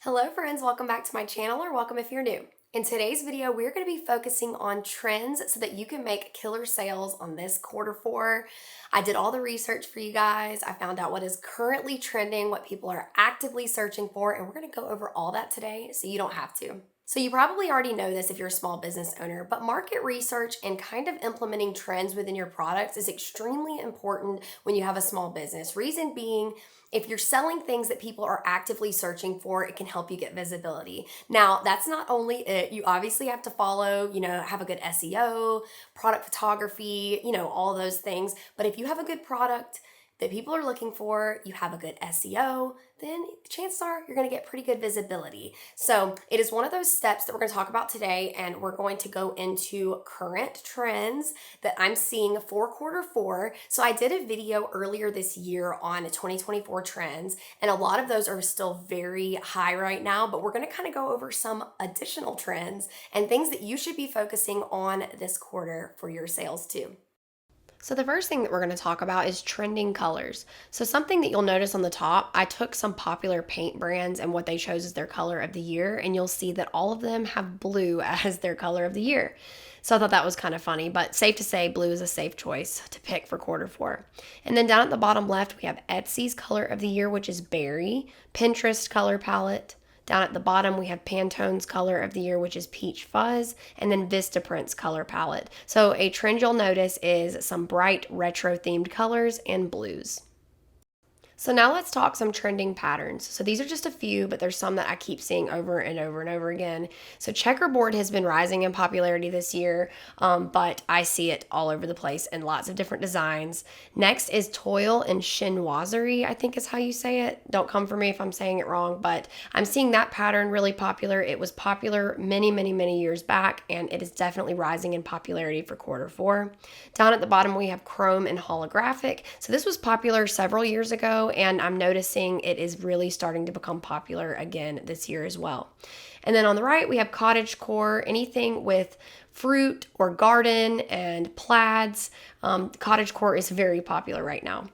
Hello friends, welcome back to my channel or welcome if you're new. In today's video, we're going to be focusing on trends so that you can make killer sales on this quarter 4. I did all the research for you guys. I found out what is currently trending, what people are actively searching for, and we're going to go over all that today so you don't have to. So you probably already know this if you're a small business owner, but market research and kind of implementing trends within your products is extremely important when you have a small business. Reason being, if you're selling things that people are actively searching for, it can help you get visibility. Now, that's not only it. You obviously have to follow, have a good SEO, product photography, all those things. But if you have a good product that people are looking for, you have a good SEO, then chances are you're going to get pretty good visibility. So it is one of those steps that we're going to talk about today, and we're going to go into current trends that I'm seeing for quarter 4. So I did a video earlier this year on 2024 trends, and a lot of those are still very high right now, but we're going to kind of go over some additional trends and things that you should be focusing on this quarter for your sales too. So the first thing that we're going to talk about is trending colors. So something that you'll notice on the top, I took some popular paint brands and what they chose as their color of the year, and you'll see that all of them have blue as their color of the year. So I thought that was kind of funny, but safe to say blue is a safe choice to pick for quarter 4. And then down at the bottom left, we have Etsy's color of the year, which is berry, Pinterest color palette. Down at the bottom, we have Pantone's color of the year, which is Peach Fuzz, and then Vistaprint's color palette. So a trend you'll notice is some bright retro-themed colors and blues. So now let's talk some trending patterns. So these are just a few, but there's some that I keep seeing over and over and over again. So checkerboard has been rising in popularity this year, but I see it all over the place in lots of different designs. Next is toile and chinoiserie, I think is how you say it. Don't come for me if I'm saying it wrong, but I'm seeing that pattern really popular. It was popular many, many, many years back, and it is definitely rising in popularity for quarter 4. Down at the bottom, we have chrome and holographic. So this was popular several years ago, and I'm noticing it is really starting to become popular again this year as well. And then on the right, we have cottage core, anything with fruit or garden and plaids. Cottage core is very popular right now.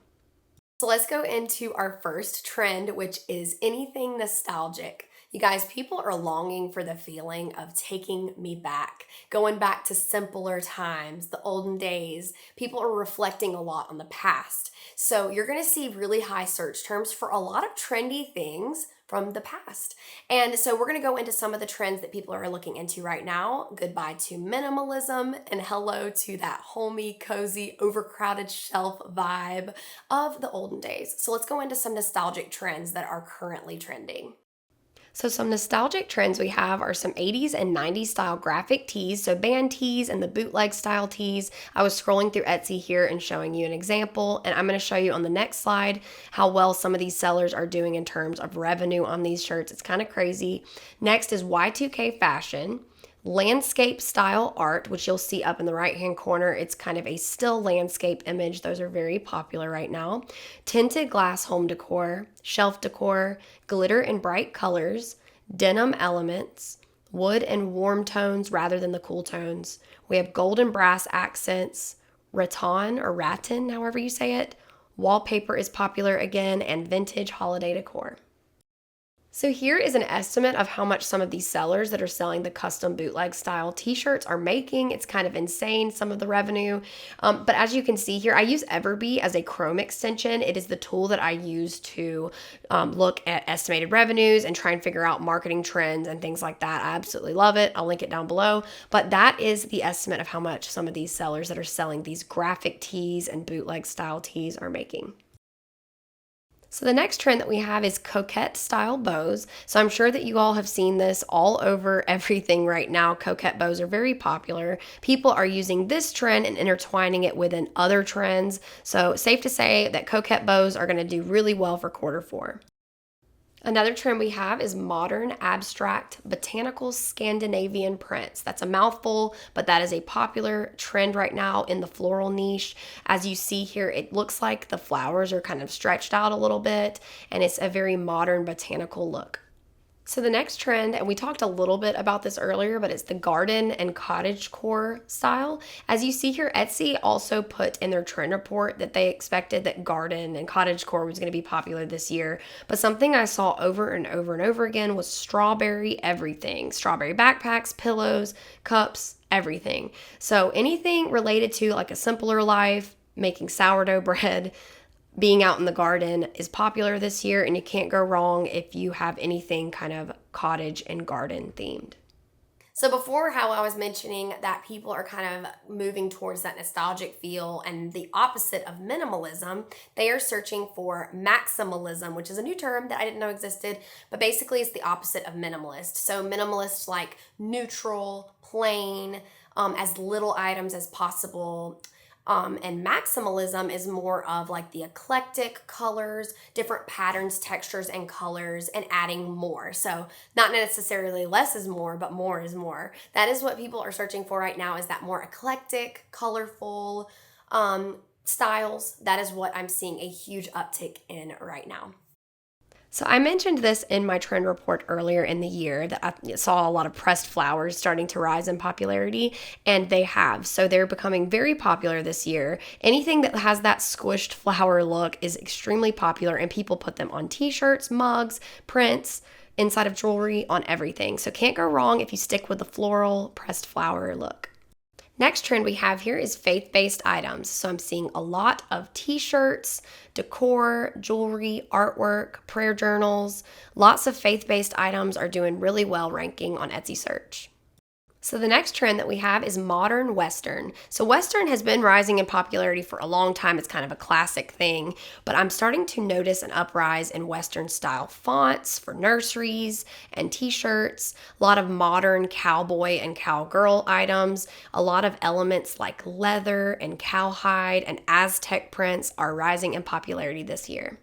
So let's go into our first trend, which is anything nostalgic. You guys, people are longing for the feeling of taking me back, going back to simpler times, the olden days. People are reflecting a lot on the past. So you're going to see really high search terms for a lot of trendy things from the past. And so we're going to go into some of the trends that people are looking into right now. Goodbye to minimalism and hello to that homey, cozy, overcrowded shelf vibe of the olden days. So let's go into some nostalgic trends that are currently trending. So some nostalgic trends we have are some 80s and 90s style graphic tees, so band tees and the bootleg style tees. I was scrolling through Etsy here and showing you an example, and I'm going to show you on the next slide how well some of these sellers are doing in terms of revenue on these shirts. It's kind of crazy. Next is Y2K fashion. Landscape style art, which you'll see up in the right hand corner. It's kind of a still landscape image. Those are very popular right now. Tinted glass home decor, shelf decor, glitter and bright colors, denim elements, wood and warm tones rather than the cool tones. We have gold and brass accents, rattan or rattan, however you say it. Wallpaper is popular again, and vintage holiday decor. So here is an estimate of how much some of these sellers that are selling the custom bootleg style t-shirts are making. It's kind of insane, some of the revenue. But as you can see here, I use Everbee as a Chrome extension. It is the tool that I use to look at estimated revenues and try and figure out marketing trends and things like that. I absolutely love it. I'll link it down below. But that is the estimate of how much some of these sellers that are selling these graphic tees and bootleg style tees are making. So the next trend that we have is coquette style bows. So I'm sure that you all have seen this all over everything right now. Coquette bows are very popular. People are using this trend and intertwining it within other trends. So safe to say that coquette bows are going to do really well for quarter 4. Another trend we have is modern, abstract, botanical Scandinavian prints. That's a mouthful, but that is a popular trend right now in the floral niche. As you see here, it looks like the flowers are kind of stretched out a little bit, and it's a very modern botanical look. So the next trend, and we talked a little bit about this earlier, but it's the garden and cottagecore style. As you see here, Etsy also put in their trend report that they expected that garden and cottagecore was going to be popular this year. But something I saw over and over and over again was strawberry everything. Strawberry backpacks, pillows, cups, everything. So anything related to like a simpler life, making sourdough bread, being out in the garden is popular this year, and you can't go wrong if you have anything kind of cottage and garden themed. So before, how I was mentioning that people are kind of moving towards that nostalgic feel and the opposite of minimalism, they are searching for maximalism, which is a new term that I didn't know existed, but basically it's the opposite of minimalist. So minimalist, like neutral, plain, as little items as possible. And maximalism is more of like the eclectic colors, different patterns, textures, and colors, and adding more. So not necessarily less is more, but more is more. That is what people are searching for right now, is that more eclectic, colorful styles. That is what I'm seeing a huge uptick in right now. So I mentioned this in my trend report earlier in the year that I saw a lot of pressed flowers starting to rise in popularity, and they have. So they're becoming very popular this year. Anything that has that squished flower look is extremely popular, and people put them on t-shirts, mugs, prints, inside of jewelry, on everything. So can't go wrong if you stick with the floral pressed flower look. Next trend we have here is faith-based items. So I'm seeing a lot of t-shirts, decor, jewelry, artwork, prayer journals. Lots of faith-based items are doing really well ranking on Etsy search. So the next trend that we have is modern Western. So Western has been rising in popularity for a long time. It's kind of a classic thing, but I'm starting to notice an uprise in Western style fonts for nurseries and t-shirts, a lot of modern cowboy and cowgirl items, a lot of elements like leather and cowhide and Aztec prints are rising in popularity this year.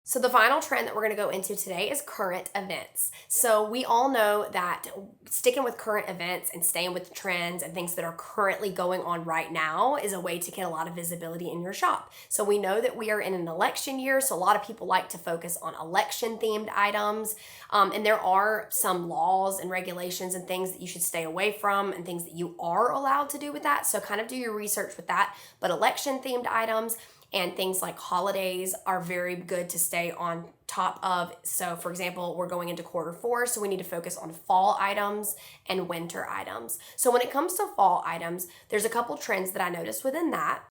So the final trend that we're going to go into today is current events. So we all know that sticking with current events and staying with trends and things that are currently going on right now is a way to get a lot of visibility in your shop. So we know that we are in an election year, so a lot of people like to focus on election themed items. And there are some laws and regulations and things that you should stay away from and things that you are allowed to do with that. So kind of do your research with that. But election themed items and things like holidays are very good to stay on top of. So for example, we're going into Q4, so we need to focus on fall items and winter items. So when it comes to fall items, there's a couple trends that I noticed within that.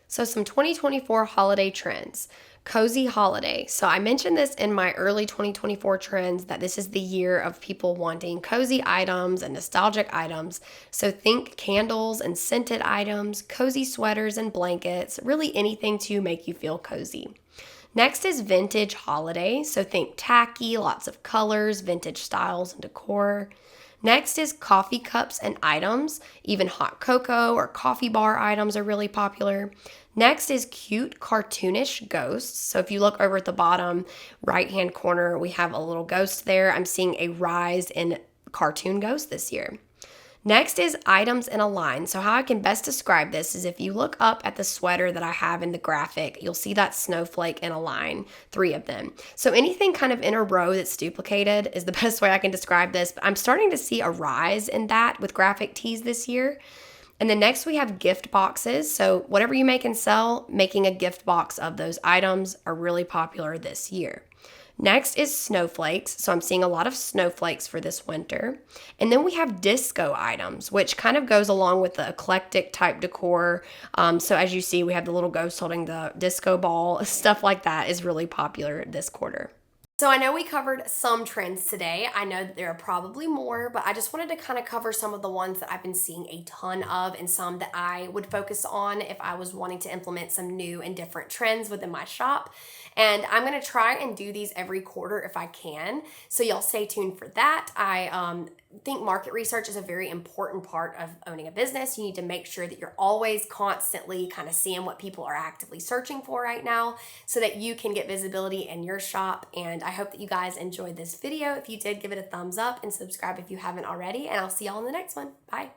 So some 2024 holiday trends. Cozy holiday. So I mentioned this in my early 2024 trends that this is the year of people wanting cozy items and nostalgic items. So think candles and scented items, cozy sweaters and blankets, really anything to make you feel cozy. Next is vintage holiday. So think tacky, lots of colors, vintage styles and decor. Next is coffee cups and items. Even hot cocoa or coffee bar items are really popular. Next is cute cartoonish ghosts. So if you look over at the bottom right-hand corner, we have a little ghost there. I'm seeing a rise in cartoon ghosts this year. Next is items in a line. So how I can best describe this is if you look up at the sweater that I have in the graphic, you'll see that snowflake in a line, 3 of them. So anything kind of in a row that's duplicated is the best way I can describe this. But I'm starting to see a rise in that with graphic tees this year. And then next we have gift boxes. So whatever you make and sell, making a gift box of those items are really popular this year. Next is snowflakes. So I'm seeing a lot of snowflakes for this winter. And then we have disco items, which kind of goes along with the eclectic type decor. So as you see, we have the little ghost holding the disco ball. Stuff like that is really popular this quarter. So I know we covered some trends today. I know that there are probably more, but I just wanted to kind of cover some of the ones that I've been seeing a ton of and some that I would focus on if I was wanting to implement some new and different trends within my shop. And I'm going to try and do these every quarter if I can. So y'all stay tuned for that. I think market research is a very important part of owning a business. You need to make sure that you're always constantly kind of seeing what people are actively searching for right now so that you can get visibility in your shop. And I hope that you guys enjoyed this video. If you did, give it a thumbs up and subscribe if you haven't already. And I'll see y'all in the next one. Bye.